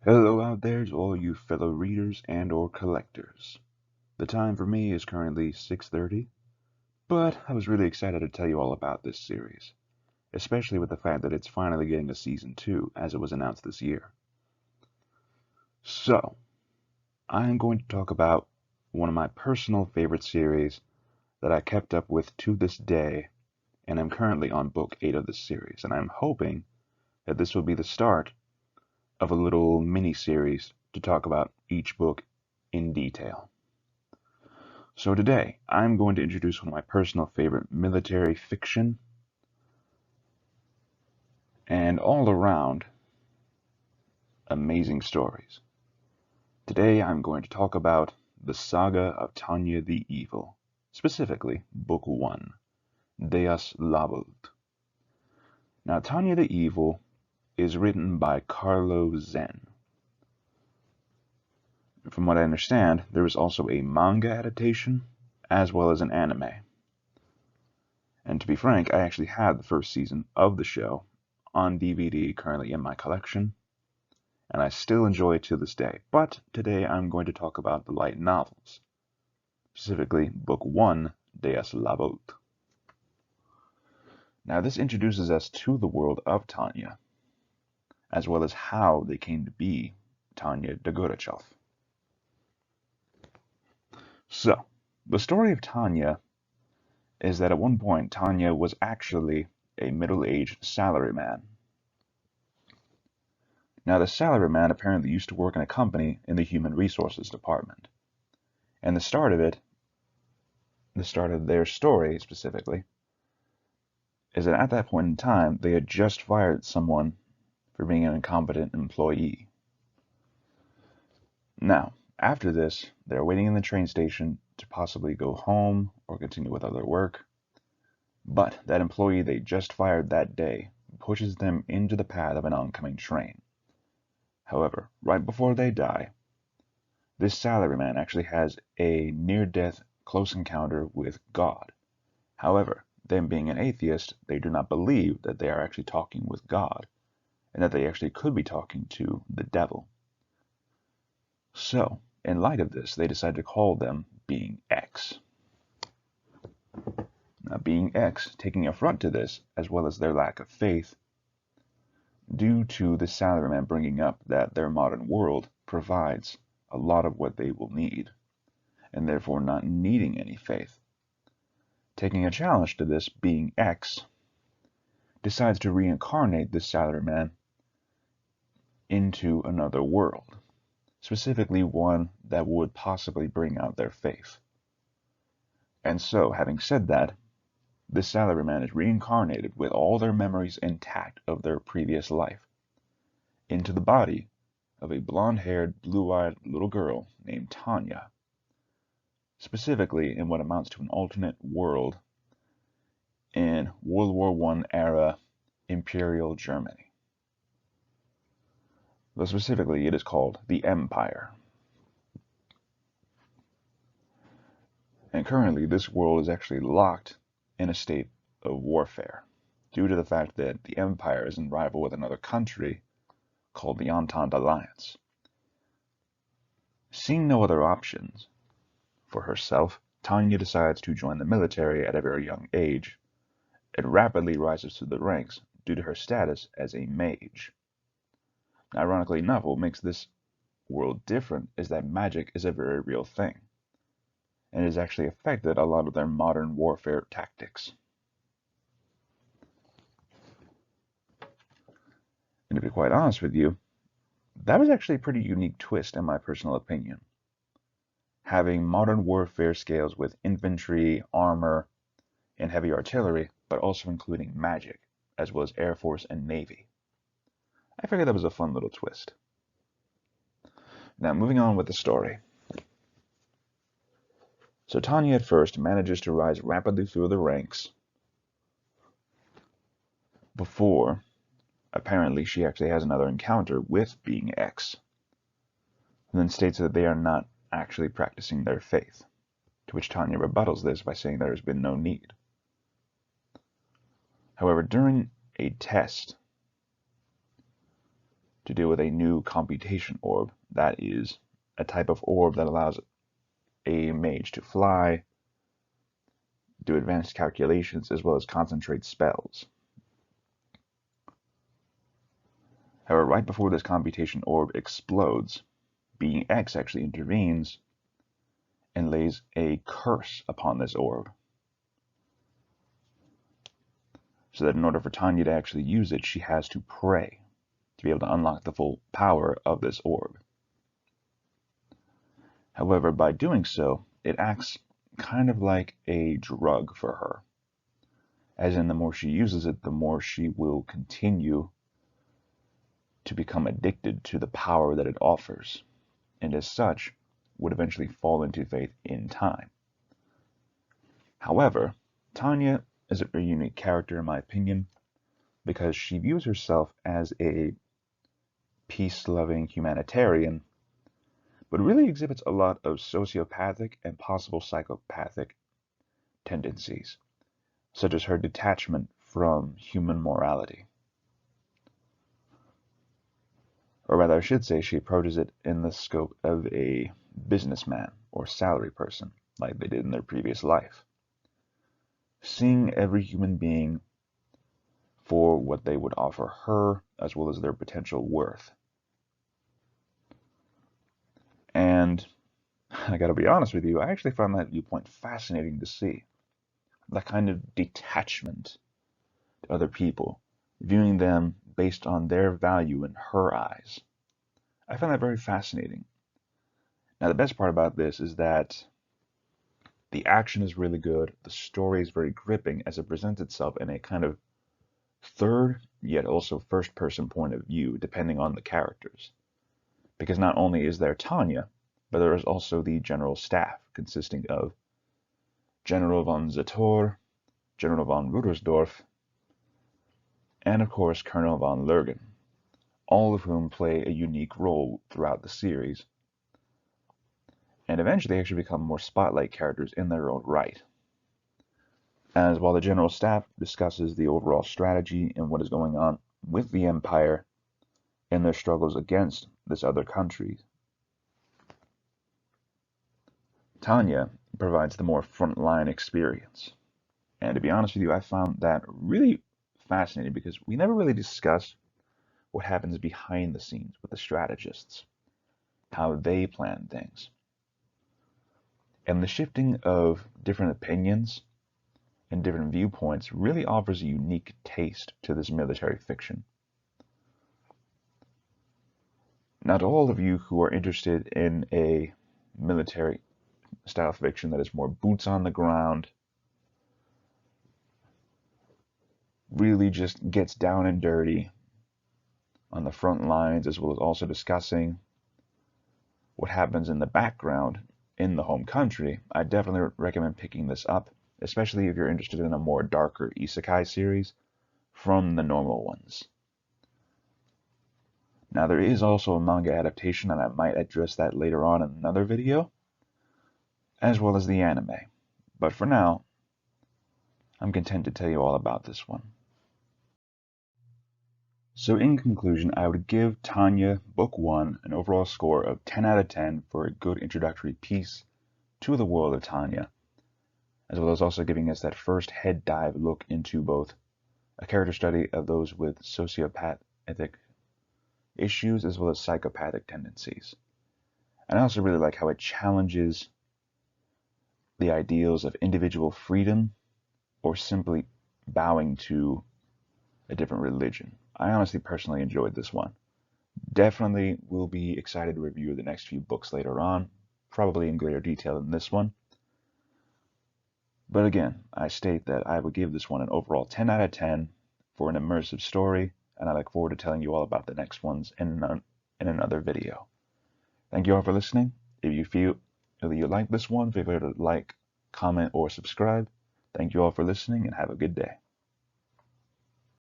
Hello out there to all you fellow readers and or collectors. The time for me is currently 6:30, but I was really excited to tell you all about this series, especially with the fact that it's finally getting a season 2 as it was announced this year. So, I am going to talk about one of my personal favorite series that I kept up with to this day, and I'm currently on book 8 of this series, and I'm hoping that this will be the start of a little mini-series to talk about each book in detail. So today, I'm going to introduce one of my personal favorite military fiction and all around amazing stories. Today, I'm going to talk about the Saga of Tanya the Evil, specifically Book 1, Deus Vult. Now, Tanya the Evil is written by Carlo. From what I understand, there is also a manga adaptation as well as an anime. And to be frank, I actually have the first season of the show on DVD currently in my collection, and I still enjoy it to this day. But today I'm going to talk about the light novels, specifically Book 1, Deus Vult. Now this introduces us to the world of Tanya, as well as how they came to be Tanya the Gurachov. So, the story of Tanya is that at one point Tanya was actually a middle-aged salaryman. Now the salaryman apparently used to work in a company in the human resources department. And the start of their story specifically, is that at that point in time they had just fired someone for being an incompetent employee. Now, after this, they're waiting in the train station to possibly go home or continue with other work. But that employee they just fired that day pushes them into the path of an oncoming train. However, right before they die, this salaryman actually has a near-death close encounter with God. However, them being an atheist, they do not believe that they are actually talking with God, and that they actually could be talking to the devil. So, in light of this, they decide to call them Being X. Now, Being X taking affront to this, as well as their lack of faith, due to the salaryman bringing up that their modern world provides a lot of what they will need, and therefore not needing any faith. Taking a challenge to this, Being X decides to reincarnate this salaryman into another world, specifically one that would possibly bring out their faith. And so, having said that, this salaryman is reincarnated with all their memories intact of their previous life into the body of a blonde-haired, blue-eyed little girl named Tanya, specifically in what amounts to an alternate world in World War I era Imperial Germany. Though specifically it is called the Empire. And currently this world is actually locked in a state of warfare due to the fact that the Empire is in rival with another country called the Entente Alliance. Seeing no other options for herself, Tanya decides to join the military at a very young age. It rapidly rises through the ranks due to her status as a mage. Ironically enough, what makes this world different is that magic is a very real thing, and it has actually affected a lot of their modern warfare tactics. And to be quite honest with you, that was actually a pretty unique twist in my personal opinion. Having modern warfare scales with infantry, armor, and heavy artillery, but also including magic, as well as Air Force and Navy. I figured that was a fun little twist. Now, moving on with the story. So Tanya at first manages to rise rapidly through the ranks before, apparently, she actually has another encounter with Being X, and then states that they are not actually practicing their faith, to which Tanya rebuttals this by saying there has been no need. However, during a test to deal with a new computation orb. That is a type of orb that allows a mage to fly, do advanced calculations, as well as concentrate spells. However, right before this computation orb explodes, Being X actually intervenes and lays a curse upon this orb. So that in order for Tanya to actually use it, she has to pray to be able to unlock the full power of this orb. However, by doing so, it acts kind of like a drug for her. As in, the more she uses it, the more she will continue to become addicted to the power that it offers, and as such, would eventually fall into faith in time. However, Tanya is a very unique character in my opinion, because she views herself as a peace-loving humanitarian, but really exhibits a lot of sociopathic and possible psychopathic tendencies, such as her detachment from human morality. Or rather, I should say, she approaches it in the scope of a businessman or salary person, like they did in their previous life, seeing every human being for what they would offer her, as well as their potential worth. And I gotta be honest with you, I actually found that viewpoint fascinating to see. That kind of detachment to other people, viewing them based on their value in her eyes. I find that very fascinating. Now, the best part about this is that the action is really good, the story is very gripping as it presents itself in a kind of third, yet also first-person point of view, depending on the characters. Because not only is there Tanya, but there is also the general staff, consisting of General von Zator, General von Rudersdorf, and of course Colonel von Lurgan, all of whom play a unique role throughout the series, and eventually actually become more spotlight characters in their own right. As while the general staff discusses the overall strategy and what is going on with the Empire and their struggles against this other country, Tanya provides the more frontline experience. And to be honest with you, I found that really fascinating because we never really discuss what happens behind the scenes with the strategists, how they plan things. And the shifting of different opinions and different viewpoints really offers a unique taste to this military fiction. Now, to all of you who are interested in a military style fiction that is more boots on the ground, really just gets down and dirty on the front lines, as well as also discussing what happens in the background in the home country, I definitely recommend picking this up, especially if you're interested in a more darker isekai series from the normal ones. Now, there is also a manga adaptation, and I might address that later on in another video, as well as the anime. But for now, I'm content to tell you all about this one. So in conclusion, I would give Tanya Book 1 an overall score of 10 out of 10 for a good introductory piece to the world of Tanya, as well as also giving us that first head dive look into both a character study of those with sociopathic issues as well as psychopathic tendencies. And I also really like how it challenges the ideals of individual freedom or simply bowing to a different religion. I honestly personally enjoyed this one. Definitely will be excited to review the next few books later on, probably in greater detail than this one. But again, I state that I would give this one an overall 10 out of 10 for an immersive story, and I look forward to telling you all about the next ones in another video. Thank you all for listening. If you feel that you like this one, feel free to like, comment, or subscribe. Thank you all for listening, and have a good day.